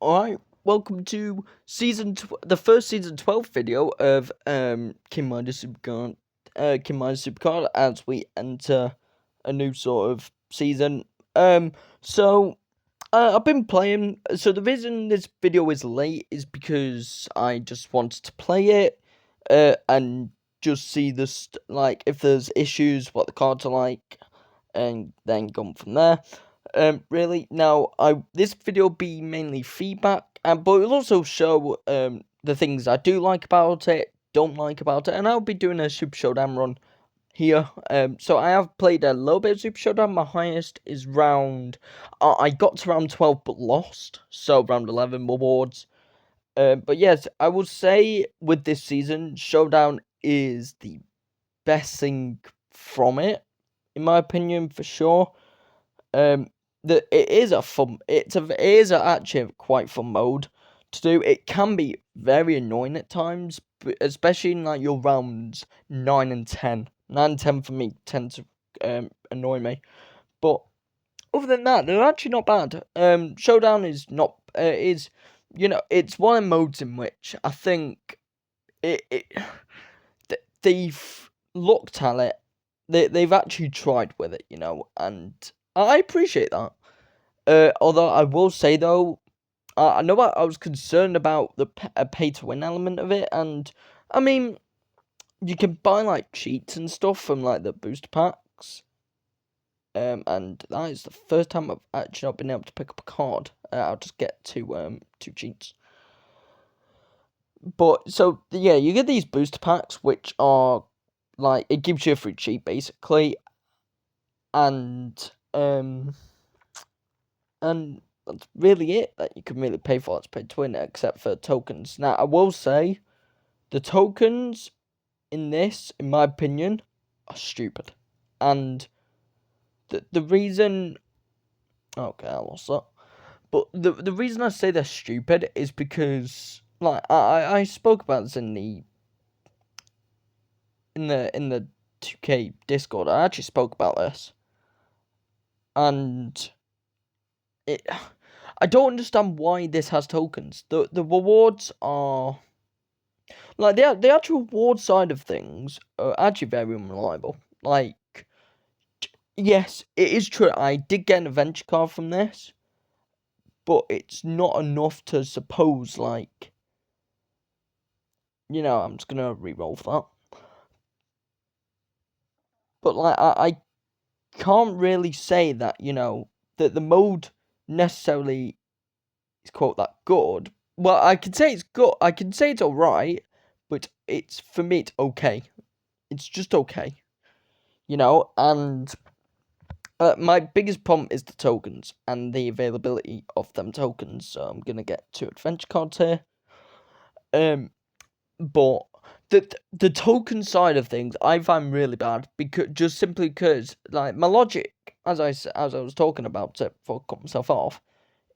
Alright, welcome to the first season 12 video of King Midas Supercard as we enter a new sort of season. I've been playing, so the reason this video is late is because I just wanted to play it, and just see like, if there's issues, what the cards are like, and then go from there. Really, now, this video will be mainly feedback, but it'll also show, the things I do like about it, don't like about it, and I'll be doing a Super Showdown run here. So I have played a little bit of Super Showdown. My highest is I got to round 12 but lost, so round 11 rewards. But yes, I will say with this season, Showdown is the best thing from it, in my opinion, for sure. It is actually a quite fun mode to do. It can be very annoying at times, but especially in like your rounds 9 and 10. 9 and 10 for me tend to annoy me. But other than that, they're actually not bad. Showdown is not it's one of the modes in which I think they've looked at it. They've actually tried with it, and I appreciate that. Although I will say though, I know I was concerned about the pay-to-win element of it, and I mean, you can buy like cheats and stuff from like the booster packs, and that is the first time I've actually not been able to pick up a card. I'll just get two cheats. But so yeah, you get these booster packs, which are like, it gives you a free cheat basically, and that's really it that you can really pay for. It's paid to win, except for tokens. Now, I will say, the tokens in this, in my opinion, are stupid. And the reason... Okay, I lost that. But the reason I say they're stupid is because, like, I spoke about this in the 2K Discord. I actually spoke about this. And I don't understand why this has tokens. The rewards are... Like, the actual reward side of things are actually very unreliable. Like, yes, it is true, I did get an adventure card from this, but it's not enough to suppose, like... I'm just gonna re-roll that. But, like, I can't really say that, that the mode necessarily is, quote, that good. Well, I can say it's good. I can say it's alright, but for me, it's okay. It's just okay. And my biggest problem is the tokens and the availability of them tokens. So I'm gonna get 2 adventure cards here. But the token side of things I find really bad, because like, my logic, as I was talking about it before I cut myself off,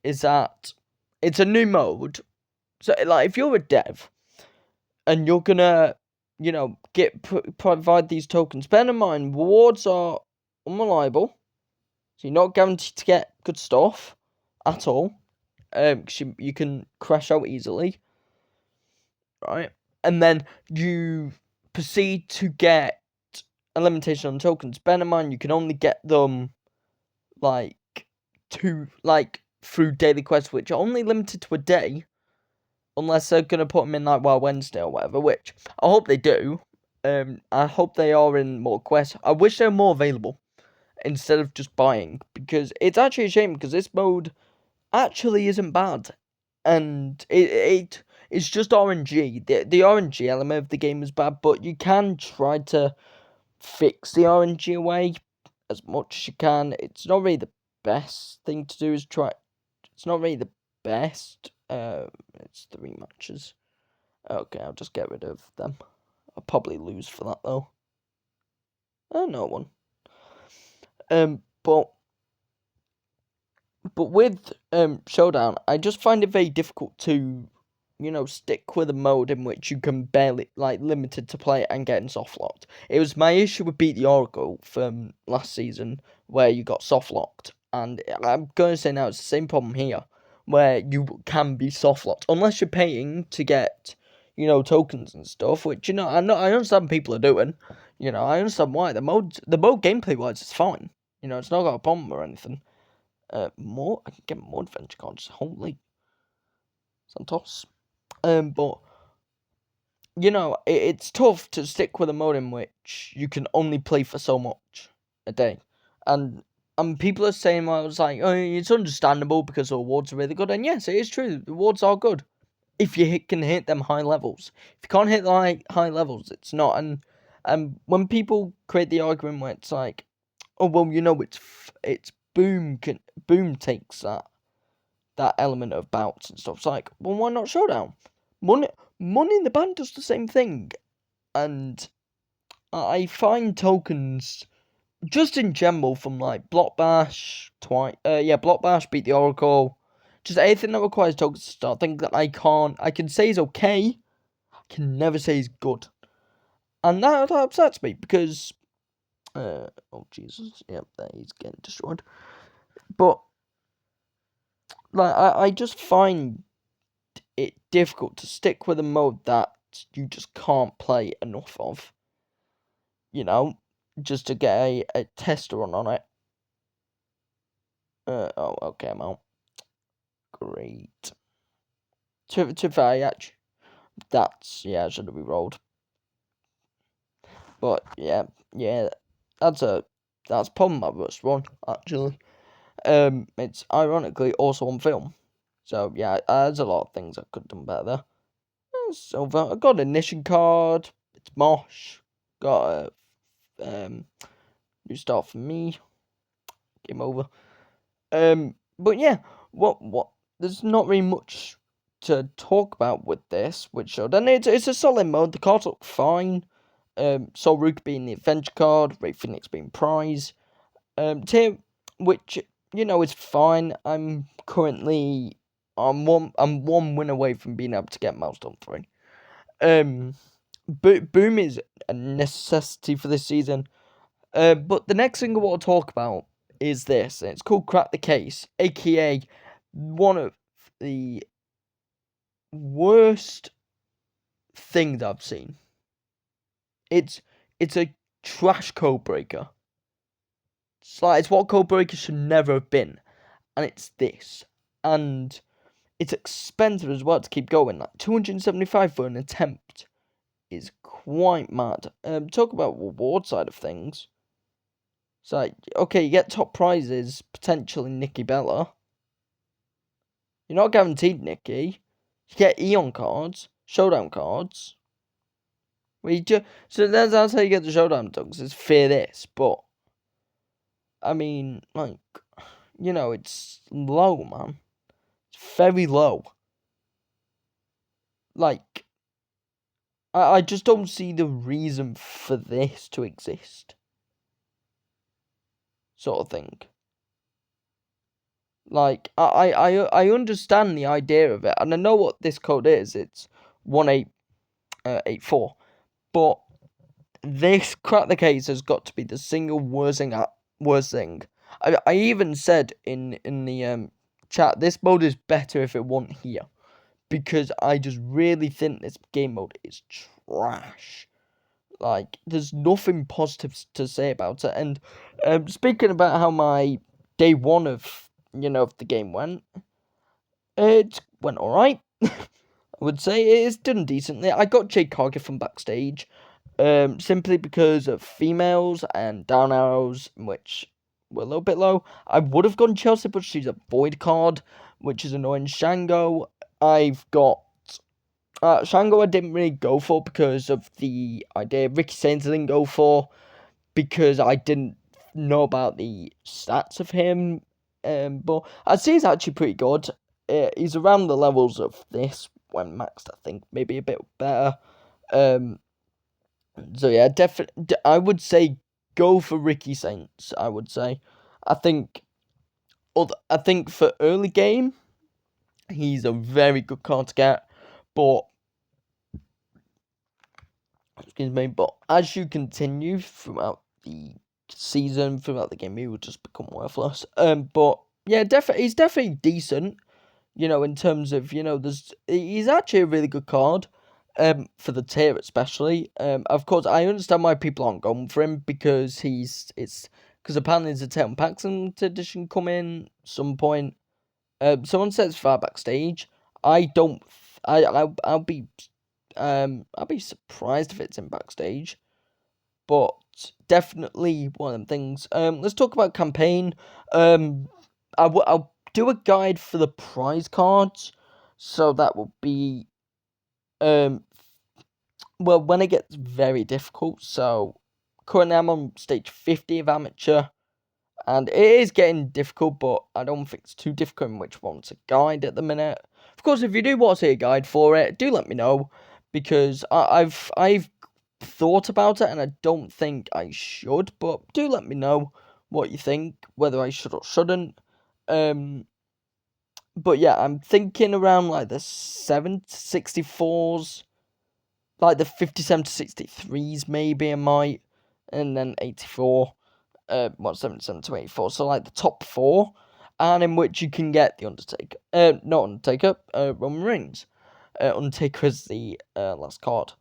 is that it's a new mode. So, like, if you're a dev and you're gonna, provide these tokens, bear in mind rewards are unreliable, so you're not guaranteed to get good stuff at all. Cause you can crash out easily, right? And then you proceed to get a limitation on tokens. Bear in mind you can only get them like through daily quests, which are only limited to a day, unless they're gonna put them in like Wild Wednesday or whatever, which I hope they do. I hope they are in more quests. I wish they were more available instead of just buying, because it's actually a shame, because this mode actually isn't bad, and it's just RNG. The RNG element of the game is bad, but you can try to fix the RNG away as much as you can. It's not really the best thing to do. It's not really the best. It's 3 matches. Okay, I'll just get rid of them. I'll probably lose for that though. No one. But with Showdown, I just find it very difficult to, stick with a mode in which you can barely, like, limited to play and getting soft locked. It was my issue with Beat the Oracle from last season, where you got soft locked, and I'm going to say now it's the same problem here, where you can be soft locked, unless you're paying to get, tokens and stuff, which, I understand people are doing. I understand why. The mode gameplay wise is fine. It's not got a problem or anything. I can get more adventure cards. Holy Santos. But it's tough to stick with a mode in which you can only play for so much a day, and people are saying, well, it's like, oh, it's understandable because the rewards are really good, and yes, it is true. The rewards are good if you can hit them high levels. If you can't hit the high levels, it's not. And when people create the argument where it's like, oh well, it's boom takes that element of bouts and stuff. It's like, well, why not showdown? Money in the Bank does the same thing, and I find tokens just in general from like Block Bash, Block Bash, Beat the Oracle, just anything that requires tokens to start. Thing that I can say is okay, I can never say is good, and that upsets me because, oh Jesus, yep, there he's getting destroyed. But like I just find it difficult to stick with a mode that you just can't play enough of. Just to get a test run on it. Okay, I'm out. Great. To fair, actually, I should have re-rolled. But yeah, that's probably my worst one, actually. It's ironically also on film. So yeah, there's a lot of things I could have done better. So I got a Nishin card. It's Mosh. Got a new start for me. Game over. But yeah, what? There's not really much to talk about with this, which showed, and it's a solid mode. The cards look fine. Soul Rook being the adventure card, Ray Phoenix being prize. Tier, which is fine. I'm one win away from being able to get milestone 3. Boom is a necessity for this season. But the next thing I want to talk about is this. It's called Crack the Case, aka one of the worst things I've seen. It's a trash code breaker. It's what code breaker should never have been, and it's this. And it's expensive as well to keep going. Like 275 for an attempt is quite mad. Talk about reward side of things. It's like, okay, you get top prizes, potentially Nikki Bella. You're not guaranteed Nikki. You get Eon cards, Showdown cards. So that's how you get the Showdown dogs, is fear this. But, I mean, like, it's low, man. It's very low. Like, I just don't see the reason for this to exist. Sort of thing. Like, I understand the idea of it, and I know what this code is. It's 1884. But this Crack the Case has got to be the single worst thing. I even said in the chat, this mode is better if it wasn't here, because I just really think this game mode is trash. Like, there's nothing positive to say about it. And speaking about how my day one of the game went, it went alright. I would say it is done decently. I got Jade Cargill from backstage, simply because of females and down arrows, which were a little bit low. I would have gone Chelsea, but she's a void card, which is annoying. Shango, I've got Shango I didn't really go for because of the idea. Ricky Sainz I didn't go for because I didn't know about the stats of him. But I'd say he's actually pretty good. He's around the levels of this when maxed, I think, maybe a bit better. So yeah, definitely, I would say go for Ricky Saints. I would say, I think for early game, he's a very good card to get, but but as you continue throughout the season, throughout the game, he will just become worthless. But yeah, he's definitely decent. In terms of, he's actually a really good card. For the tier especially. Of course, I understand why people aren't going for him because because apparently there's a Tatum Paxton edition coming some point. Someone says far backstage. I don't. I'll be surprised if it's in backstage, but definitely one of them things. Let's talk about campaign. I'll do a guide for the prize cards, so that will be well, when it gets very difficult. So currently I'm on stage 50 of amateur, and it is getting difficult, but I don't think it's too difficult in which one's a guide at the minute. Of course, if you do want to see a guide for it, do let me know, because I've thought about it and I don't think I should, but do let me know what you think, whether I should or shouldn't. But yeah, I'm thinking around like the 764s, like the 57 to 63s maybe I might, and then 84, 77 to 84, so like the top four, and in which you can get the Undertaker, not Undertaker, Roman Reigns. Undertaker is the last card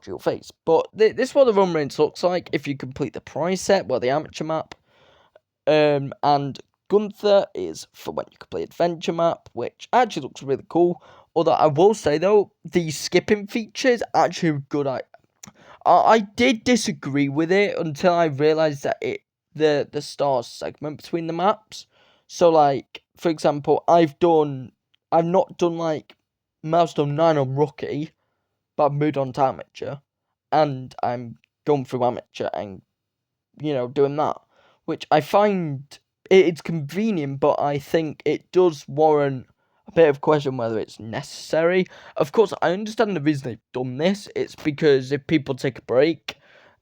you'll face, but this is what the Roman Reigns looks like if you complete the prize set, well, the amateur map. And Gunther is for when you complete adventure map, which actually looks really cool. Although I will say though, the skipping feature is actually a good. I did disagree with it until I realised that the stars segment between the maps. So like, for example, I've not done like milestone 9 on rookie, but I've moved on to amateur, and I'm going through amateur and doing that, which I find it's convenient, but I think it does warrant a bit of question whether it's necessary. Of course, I understand the reason they've done this. It's because if people take a break,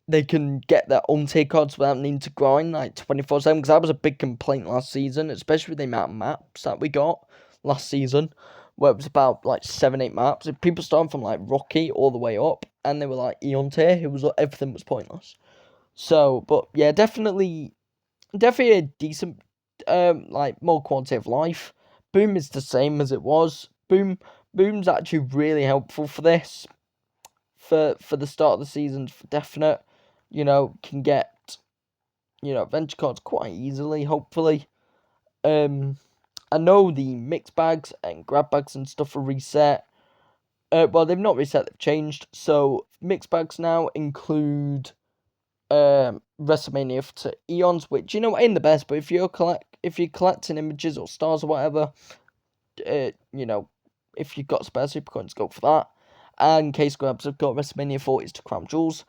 they can get their own take cards without needing to grind like 24/7. Because that was a big complaint last season, especially with the amount of maps that we got last season, where it was about like 7-8 maps. If people started from like Rocky all the way up, and they were like Eon tier, everything was pointless. So, but yeah, definitely a decent, like more quality of life. Boom is the same as it was. Boom's actually really helpful for this, for the start of the season, for definite. Can get adventure cards quite easily. Hopefully, I know the mix bags and grab bags and stuff are reset. Well, they've not reset; they've changed. So mix bags now include WrestleMania to Eons, which ain't the best, but if you're collecting images or stars or whatever, if you've got spare super coins, go for that. And case grabs have got WrestleMania 40s to Crown Jewels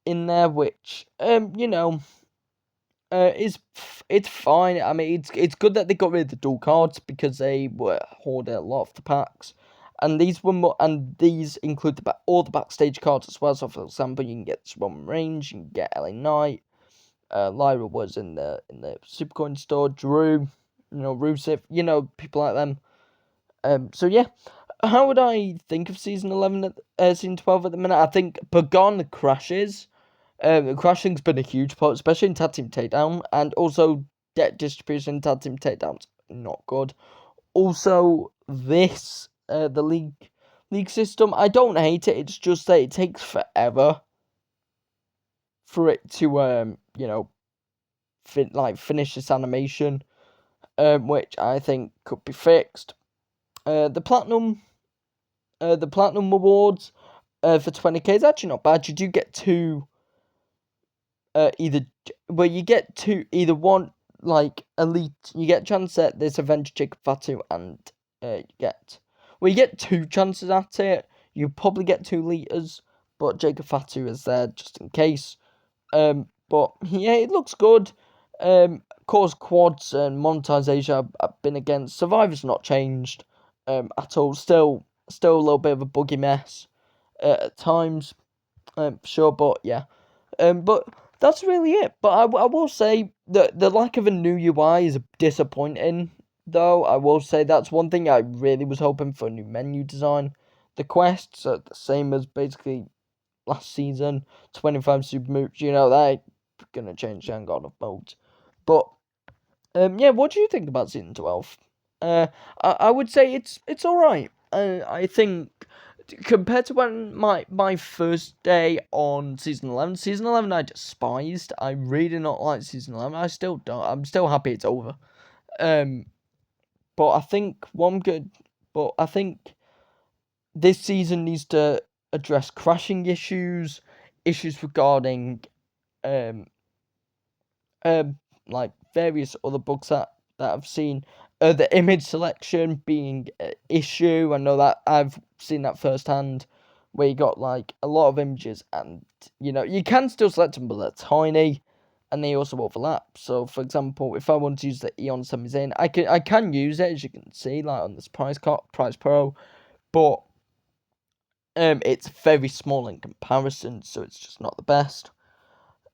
in there, which it's fine. I mean, it's good that they got rid of the dual cards because they were hoarding a lot of the packs. And these include all the backstage cards as well. So, for example, you can get Roman Reigns, you can get LA Knight. Lyra was in the Supercoin store. Drew, Rusev, people like them. So yeah, how would I think of season 11 season 12 at the minute? I think Begone the crashes. The crashing's been a huge part, especially in tag team takedown, and also debt distribution in tag team takedowns not good. Also, the league system, I don't hate it. It's just that it takes forever for it to finish this animation, which I think could be fixed. The platinum rewards for 20k is actually not bad. You do get two. You get two, either one, like elite, you get a chance at this Avenger Jacob Fatu, and you get two chances at it. You probably get 2 liters, but Jacob Fatu is there just in case. But yeah, it looks good. Of course, quads and monetization I've been against. Survivor's not changed at all. Still a little bit of a buggy mess at times. Sure, but yeah. But that's really it. But I will say that the lack of a new UI is disappointing, though. I will say that's one thing I really was hoping for, a new menu design. The quests are the same as basically last season. 25 super moves, they're gonna change the got of modes. But yeah, what do you think about season 12? I would say it's all right. I think compared to when my first day on season 11 I despised. I really not like season 11. I still don't. I'm still happy it's over. Um, but I think one good. But I think this season needs to address crashing issues, issues regarding um um like various other bugs that I've seen. The image selection being an issue. I know that I've seen that firsthand, where you got like a lot of images, and you can still select them, but they're tiny, and they also overlap. So, for example, if I want to use the Eon semis in, I can use it, as you can see, like on this Price Pro, but it's very small in comparison, so it's just not the best.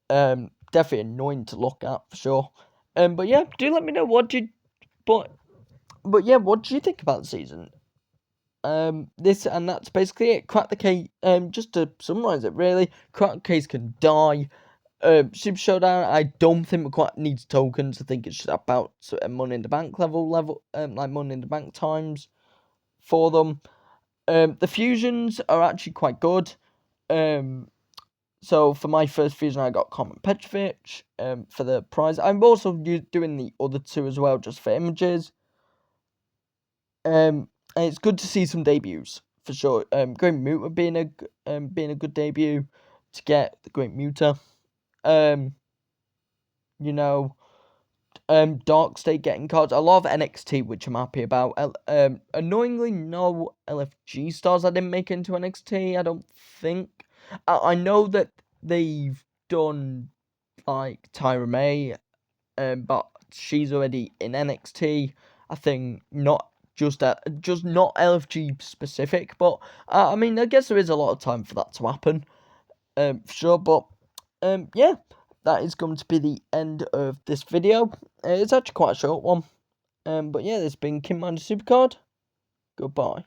Definitely annoying to look at for sure. But yeah, do let me know but but yeah, what do you think about the season? This and that's basically it. Crack the case. Just to summarize it, really, crack the case can die. Super Showdown. I don't think McQuack needs tokens. I think it's just about a Money in the Bank level. Like Money in the Bank times for them. The fusions are actually quite good. So for my first fusion, I got Common Petrovich. For the prize, I'm also doing the other two as well, just for images. And it's good to see some debuts for sure. Great Muta being a good debut to get the Great Muta. Um, you know, Dark State getting cards. A lot of NXT, which I'm happy about. Annoyingly, no LFG stars I didn't make into NXT. I don't think. I know that they've done like Tyra May, but she's already in NXT. I think just not LFG specific, but I mean, I guess there is a lot of time for that to happen. For sure, but yeah, that is going to be the end of this video. It's actually quite a short one. But yeah, this has been Kim Supercard. Goodbye.